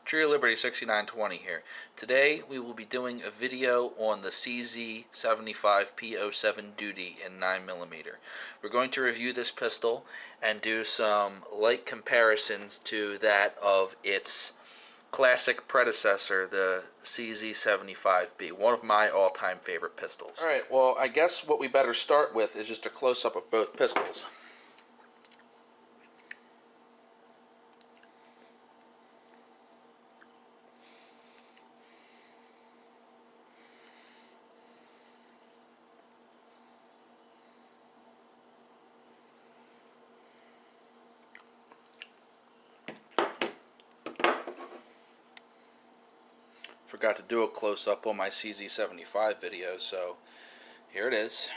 Tree of Liberty 6920 here. Today we will be doing a video on the CZ75 P-07 duty in 9mm. We're going to review this pistol and do some light comparisons to that of its classic predecessor, the CZ75B, one of my all-time favorite pistols. Alright, well I guess what we better start with is just a close-up of both pistols. Forgot to do a close-up on my CZ75 video, so here it is.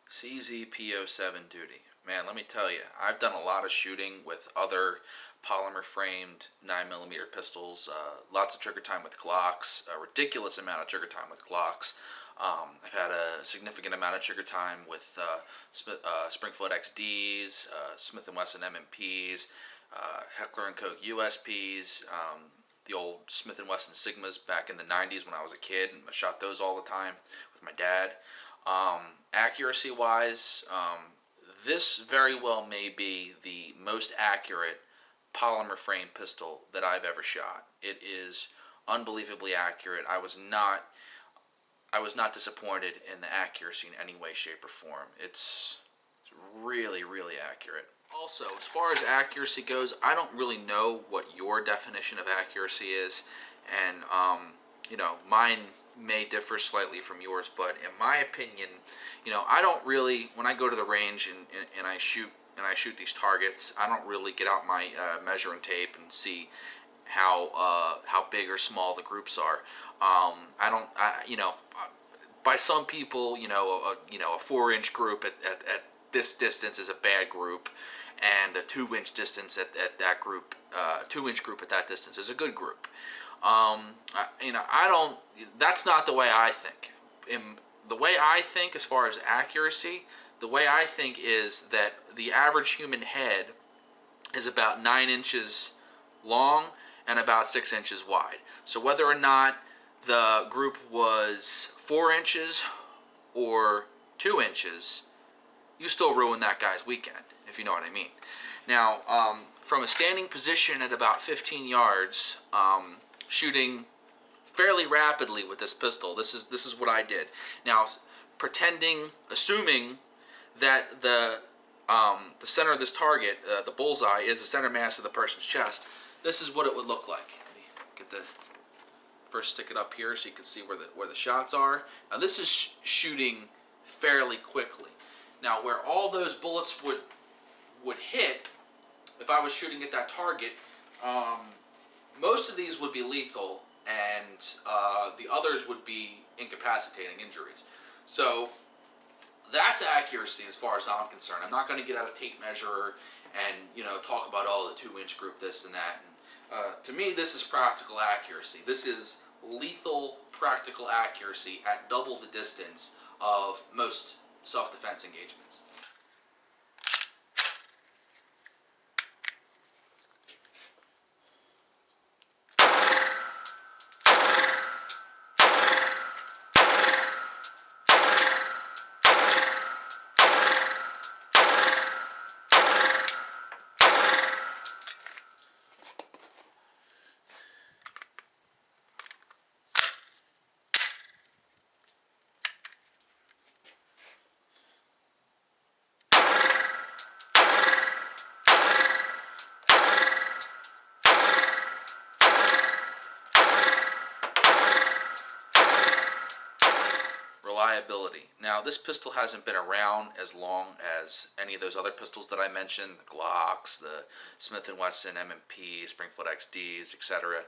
CZ P-07 duty. Man, let me tell you, I've done a lot of shooting with other polymer framed 9mm pistols, lots of trigger time with Glocks, a ridiculous amount of trigger time with Glocks. I've had a significant amount of trigger time with Springfield XDs, Smith & Wesson MMPs, Heckler & Koch USPs, the old Smith & Wesson Sigmas back in the 90s when I was a kid, and I shot those all the time with my dad. Accuracy wise, this very well may be the most accurate polymer frame pistol that I've ever shot. It is unbelievably accurate. I was not disappointed in the accuracy in any way, shape, or form. It's really, really accurate. Also, as far as accuracy goes, I don't really know what your definition of accuracy is, and mine may differ slightly from yours, but in my opinion, I don't really, when I go to the range and I shoot these targets, I don't really get out my measuring tape and see how big or small the groups are. By some people, a 4-inch group at this distance is a bad group, and a 2-inch distance at that group, 2-inch group at that distance is a good group. That's not the way I think. The way I think as far as accuracy, the way I think is that the average human head is about 9 inches long and about 6 inches wide. So whether or not the group was 4 inches or 2 inches, you still ruin that guy's weekend, if you know what I mean. Now, from a standing position at about 15 yards, shooting fairly rapidly with this pistol. This is what I did. Now, assuming that the center of this target, the bullseye, is the center mass of the person's chest, this is what it would look like. Let me first stick it up here so you can see where the shots are. Now, this is shooting fairly quickly. Now, where all those bullets would hit, if I was shooting at that target, most of these would be lethal, and the others would be incapacitating injuries. So that's accuracy as far as I'm concerned. I'm not going to get out a tape measure and talk about the 2-inch group, this and that. And, to me, this is practical accuracy. This is lethal practical accuracy at double the distance of most self-defense engagements. Reliability. Now, this pistol hasn't been around as long as any of those other pistols that I mentioned, the Glocks, the Smith & Wesson MMP, Springfield XDs, etc.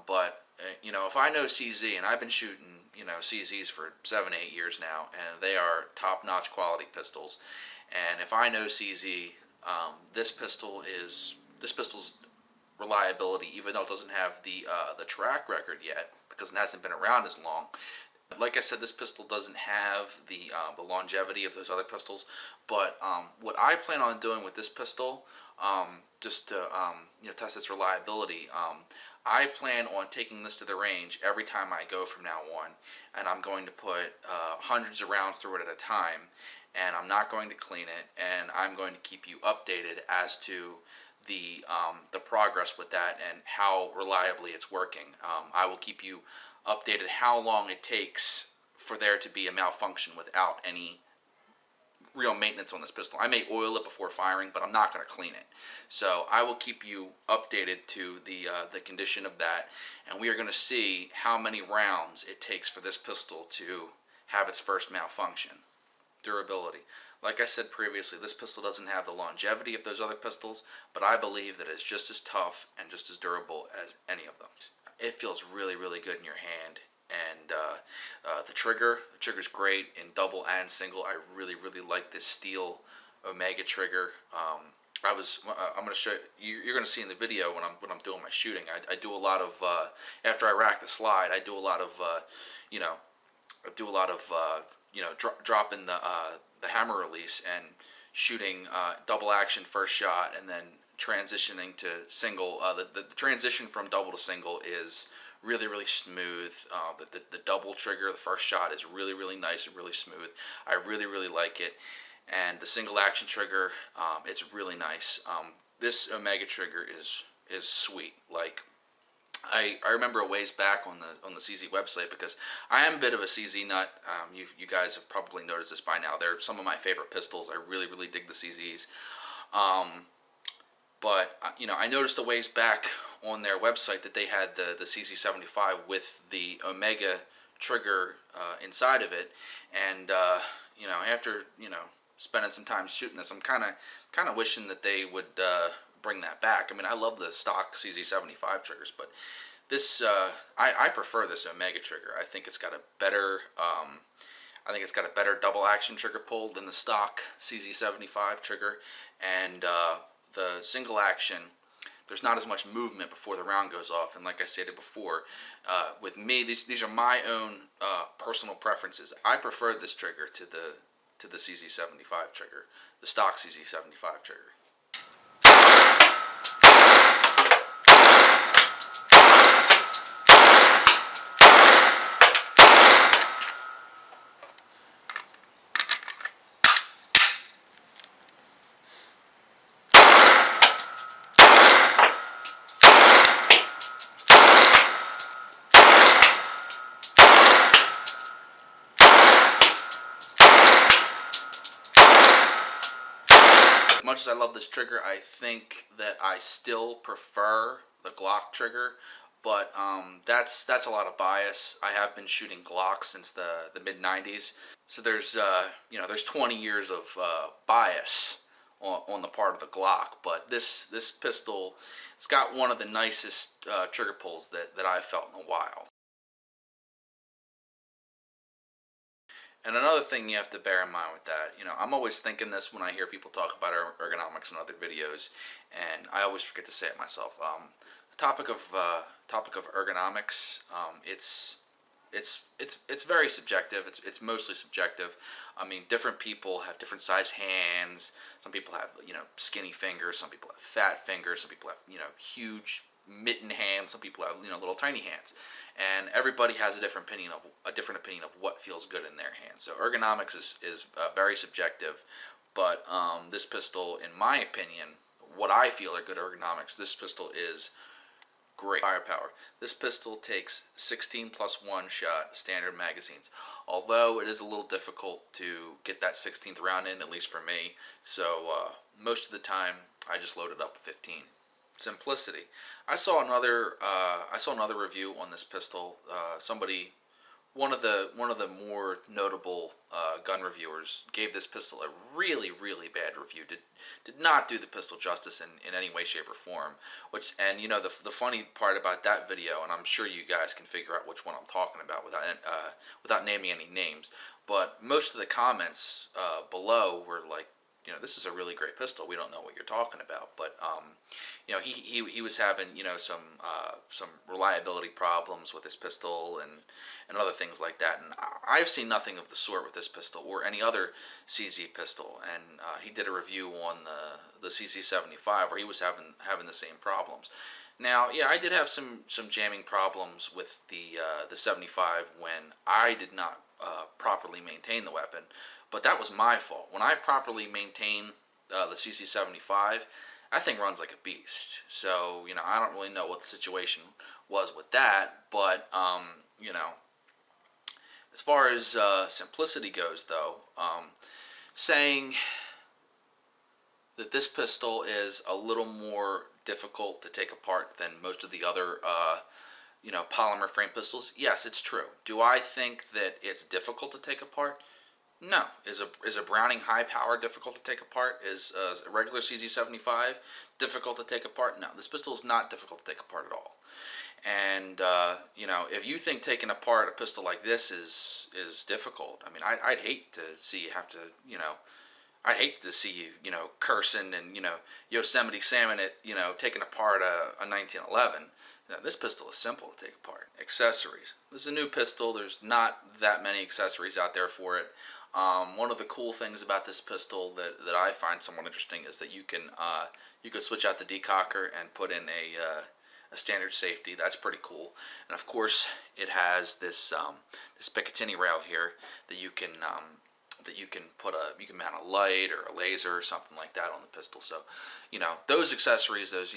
But if I know CZ, and I've been shooting CZs for 7-8 years now, and they are top-notch quality pistols, And if I know CZ, this pistol's reliability, even though it doesn't have the track record yet because it hasn't been around as long. Like I said, this pistol doesn't have the longevity of those other pistols, but what I plan on doing with this pistol, just to test its reliability, I plan on taking this to the range every time I go from now on, and I'm going to put hundreds of rounds through it at a time, and I'm not going to clean it, and I'm going to keep you updated as to the progress with that and how reliably it's working. I will keep you updated how long it takes for there to be a malfunction without any real maintenance on this pistol. I may oil it before firing, but I'm not going to clean it. So I will keep you updated to the condition of that, and we are going to see how many rounds it takes for this pistol to have its first malfunction. Durability. Like I said previously, this pistol doesn't have the longevity of those other pistols, but I believe that it's just as tough and just as durable as any of them. It feels really, really good in your hand, and the trigger's great in double and single. I really, really like this steel Omega trigger. I'm going to show you. You're going to see in the video when I'm doing my shooting. I do a lot of after I rack the slide. I do a lot of dropping the hammer release and shooting double action first shot, and then transitioning to single. The transition from double to single is really, really smooth. The double trigger, the first shot, is really, really nice and really smooth. I really, really like it. And the single action trigger, it's really nice. This Omega trigger is sweet. Like, I remember a ways back on the CZ website, because I am a bit of a CZ nut. You guys have probably noticed this by now. They're some of my favorite pistols. I really, really dig the CZs. But I noticed a ways back on their website that they had the CZ75 with the Omega trigger inside of it, and after spending some time shooting this, I'm kind of wishing that they would bring that back. I mean, I love the stock CZ75 triggers, but this I prefer this Omega trigger. I think it's got a better double action trigger pull than the stock CZ75 trigger, and the single action, there's not as much movement before the round goes off. And like I stated before, with me, these are my own personal preferences. I prefer this trigger to the CZ75 trigger, the stock CZ75 trigger. As much as I love this trigger, I think that I still prefer the Glock trigger, but that's a lot of bias. I have been shooting Glocks since the mid '90s, so there's 20 years of bias on the part of the Glock. But this pistol, it's got one of the nicest trigger pulls that I've felt in a while. And another thing you have to bear in mind with that, I'm always thinking this when I hear people talk about ergonomics in other videos, and I always forget to say it myself. The topic of ergonomics, it's very subjective. It's mostly subjective. I mean, different people have different size hands. Some people have skinny fingers. Some people have fat fingers. Some people have huge mitten hands. Some people have little tiny hands, and everybody has a different opinion of what feels good in their hands. So ergonomics is very subjective, but this pistol, in my opinion, what I feel are good ergonomics, this pistol is great firepower. This pistol takes 16 plus 1 shot standard magazines, although it is a little difficult to get that 16th round in, at least for me. So most of the time I just load it up with 15. Simplicity. I saw another review on this pistol. One of the more notable gun reviewers gave this pistol a really, really bad review. Did not do the pistol justice in any way, shape, or form. And the funny part about that video, and I'm sure you guys can figure out which one I'm talking about without naming any names, but most of the comments below were like this is a really great pistol. We don't know what you're talking about, but he was having some reliability problems with his pistol and other things like that. And I've seen nothing of the sort with this pistol or any other CZ pistol. And he did a review on the CZ75 where he was having the same problems. Now, yeah, I did have some jamming problems with the 75 when I did not properly maintain the weapon, but that was my fault. When I properly maintain the CC75, that thing runs like a beast. So, I don't really know what the situation was with that, but, as far as simplicity goes, though, saying that this pistol is a little more difficult to take apart than most of the other, polymer frame pistols, yes, it's true. Do I think that it's difficult to take apart? No. Is a Browning high power difficult to take apart? Is a regular CZ75 difficult to take apart? No. This pistol is not difficult to take apart at all. And if you think taking apart a pistol like this is difficult, I mean, I'd hate to see you have to, I'd hate to see you, cursing and Yosemite Salmon it, taking apart a 1911. This pistol is simple to take apart. Accessories. This is a new pistol. There's not that many accessories out there for it. One of the cool things about this pistol that I find somewhat interesting is that you can switch out the decocker and put in a standard safety. That's pretty cool. And of course, it has this Picatinny rail here that you can mount a light or a laser or something like that on the pistol. So, those accessories, those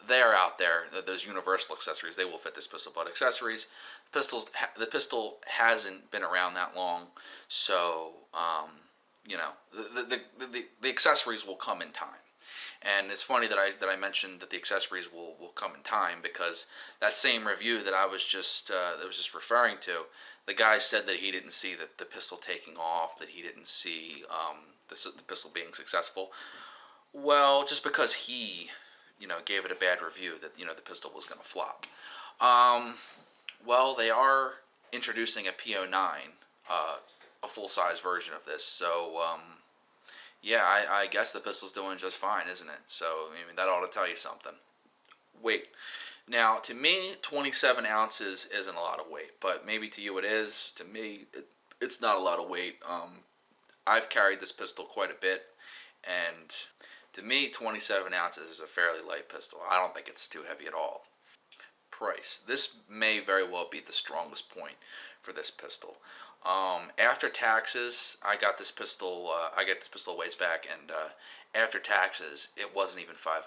they are out there. Those universal accessories, they will fit this pistol. But accessories, the pistol hasn't been around that long, so the accessories will come in time. And it's funny that I mentioned that the accessories will come in time, because that same review that I was just referring to, the guy said that he didn't see the pistol taking off, that he didn't see the pistol being successful. Well, just because he gave it a bad review, that the pistol was going to flop. Well, they are introducing a P-09, a full-size version of this, so yeah, I guess the pistol's doing just fine, isn't it? So, I mean, that ought to tell you something. Weight. Now, to me, 27 ounces isn't a lot of weight, but maybe to you it is. To me, it's not a lot of weight. I've carried this pistol quite a bit, and to me, 27 ounces is a fairly light pistol. I don't think it's too heavy at all. Price. This may very well be the strongest point for this pistol. After taxes, I got this pistol a ways back, and after taxes, it wasn't even $500.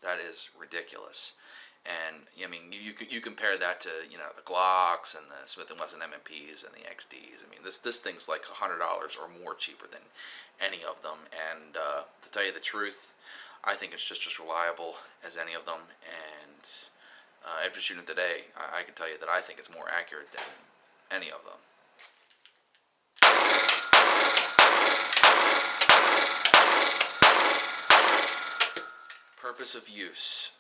That is ridiculous. And I mean, you compare that to the Glocks and the Smith & Wesson MMPs and the XDs. I mean, this thing's like $100 or more cheaper than any of them. And to tell you the truth, I think it's just as reliable as any of them. And after shooting today, I can tell you that I think it's more accurate than any of them. Purpose of use.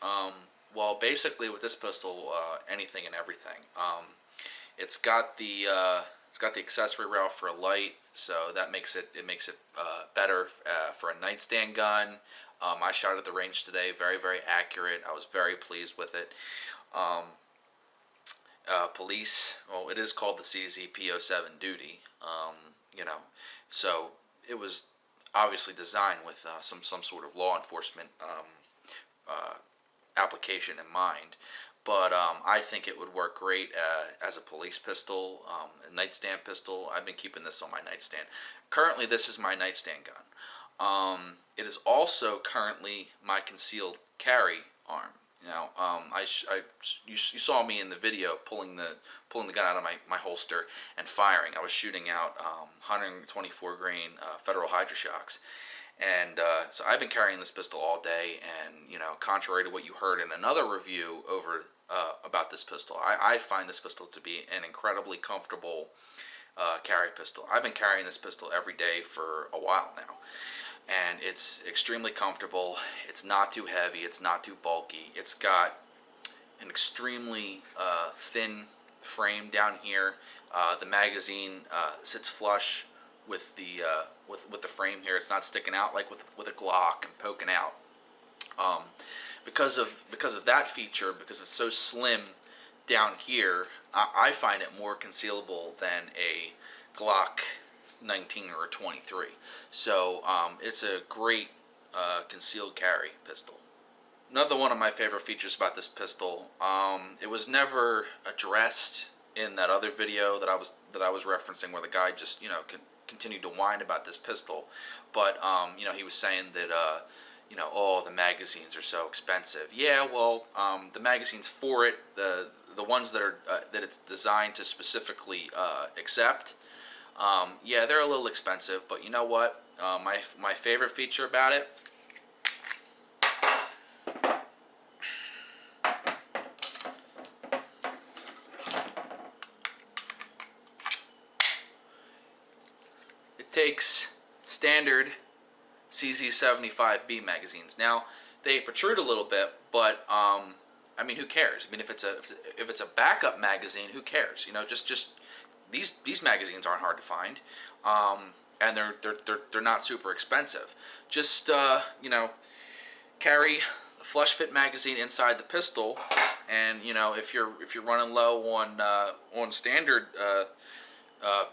Well, basically with this pistol, anything and everything. It's got the accessory rail for a light, so that makes it better for a nightstand gun. I shot at the range today, very, very accurate. I was very pleased with it. Police, well, it is called the CZ P-07 duty. So it was obviously designed with some sort of law enforcement application in mind, but I think it would work great as a police pistol, a nightstand pistol. I've been keeping this on my nightstand. Currently, this is my nightstand gun. It is also currently my concealed carry arm. You saw me in the video pulling the gun out of my holster and firing. I was shooting out 124 grain Federal Hydroshocks. And so I've been carrying this pistol all day, and contrary to what you heard in another review over about this pistol, I find this pistol to be an incredibly comfortable carry pistol. I've been carrying this pistol every day for a while now, and it's extremely comfortable. It's not too heavy. It's not too bulky. It's got an extremely thin frame down here. The magazine sits flush with the with the frame here. It's not sticking out like with a Glock and poking out. Because of that feature, because it's so slim down here, I find it more concealable than a Glock 19 or a 23. So it's a great concealed carry pistol. Another one of my favorite features about this pistol, it was never addressed in that other video that I was referencing, where the guy just continued to whine about this pistol, but he was saying that oh, the magazines are so expensive. Yeah, well, the magazines for it, the ones that are that it's designed to specifically accept, yeah, they're a little expensive. But you know what? My favorite feature about it. It takes standard CZ75B magazines. Now they protrude a little bit, but I mean, who cares? I mean, if it's a backup magazine, who cares? Just these magazines aren't hard to find, and they're not super expensive. Just carry a flush fit magazine inside the pistol, and if you're running low on standard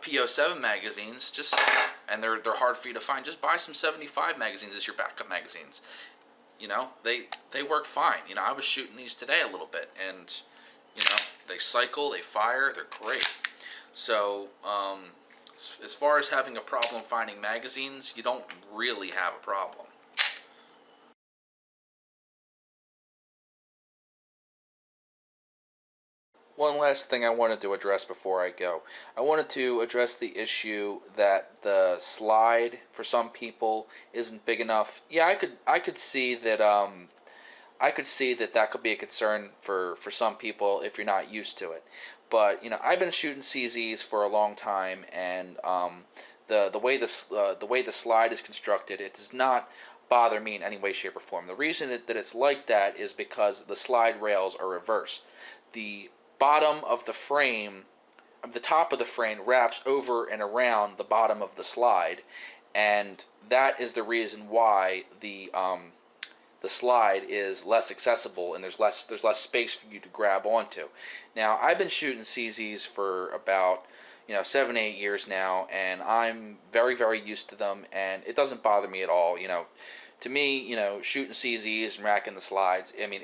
P-07 magazines, and they're hard for you to find, just buy some 75 magazines as your backup magazines. They work fine. I was shooting these today a little bit, and they cycle, they fire, they're great. So as far as having a problem finding magazines, you don't really have a problem. One last thing I wanted to address before I go. I wanted to address the issue that the slide for some people isn't big enough. Yeah, I could see that that could be a concern for some people if you're not used to it. But I've been shooting CZs for a long time, and the way the slide is constructed, it does not bother me in any way, shape, or form. The reason that it's like that is because the slide rails are reversed. The bottom of the frame, the top of the frame wraps over and around the bottom of the slide, and that is the reason why the slide is less accessible, and there's less space for you to grab onto. Now, I've been shooting CZs for about 7-8 years now, and I'm very, very used to them, and it doesn't bother me at all. To me, shooting CZs and racking the slides, I mean,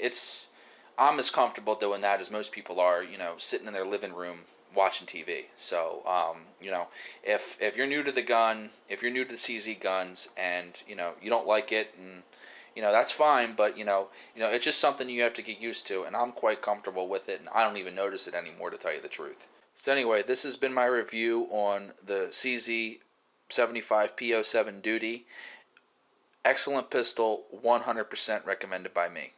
I'm as comfortable doing that as most people are, sitting in their living room watching TV. So, if you're new to the gun, if you're new to the CZ guns, and you don't like it, and that's fine. But it's just something you have to get used to, and I'm quite comfortable with it, and I don't even notice it anymore, to tell you the truth. So anyway, this has been my review on the CZ 75 P-07 Duty. Excellent pistol, 100% recommended by me.